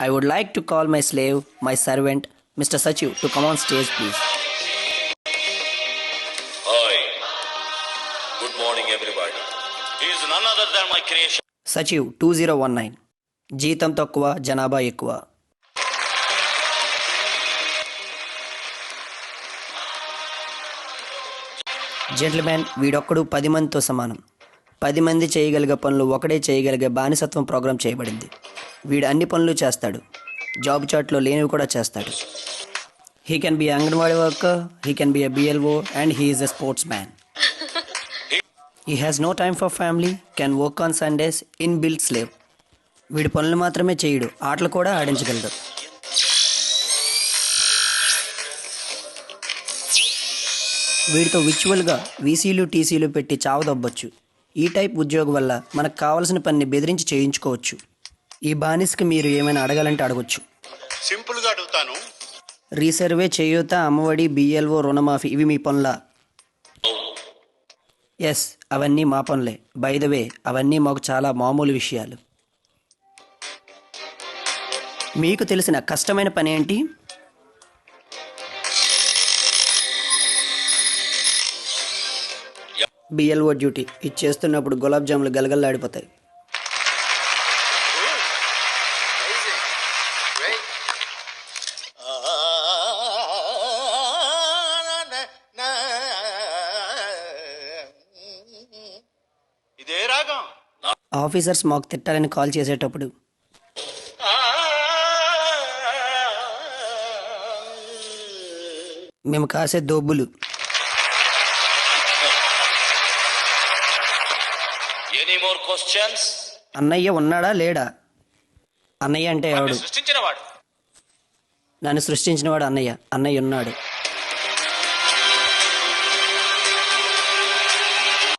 I would like to call my slave, my servant, Mr. Sachiv, to come on stage, please. Hi. Good morning, everybody. He is none other than my creation. Sachiv 2019. జీతం తక్కువ జనాభా ఎక్కువ. Gentlemen, వీడొక్కడు 10 మందితో సమానం. 10 మంది చేయగలిగే పనులు ఒకడే చేయగలిగే బానిసత్వం ప్రోగ్రాం చేయబడింది. వీడు అన్ని పనులు చేస్తాడు. జాబ్ చాట్లో లేనివి కూడా చేస్తాడు. He can be anganwadi worker, he can be a BLO, and he is a sportsman. He has no time for family, can work on Sundays, inbuilt slave. వీడి పనులు మాత్రమే చేయడు, ఆటలు కూడా ఆడించగలడు. వీడితో విచువల్గా వీసీలు టీసీలు పెట్టి చావదొబ్బొచ్చు. ఈ టైప్ ఉద్యోగం వల్ల మనకు కావాల్సిన పనిని బెదిరించి చేయించుకోవచ్చు. ఈ బానిసకి మీరు ఏమైనా అడగాలంటే అడగొచ్చు. సింపుల్గా అడుగుతాను. రీసర్వే, చేయూత, అమ్మఒడి, BLO, రుణమాఫీ ఇవి మీ పనులా? ఎస్, అవన్నీ మా పనులే. బై ద వే, అవన్నీ మాకు చాలా మామూలు విషయాలు. మీకు తెలిసిన కష్టమైన పని ఏంటి? BLO duty. ఇది చేస్తున్నప్పుడు గులాబ్ జాములు గలగల్లాడిపోతాయి. ఇదే రాగం. ఆఫీసర్స్ మాకు తిట్టాలని కాల్ చేసేటప్పుడు మేము కాసే దోబులు. Any more questions? అన్నయ్య ఉన్నాడా లేడా? అన్నయ్య అంటే ఎవడు? సృష్టించినవాడు. నన్ను సృష్టించినవాడు అన్నయ్య. అన్నయ్య ఉన్నాడు.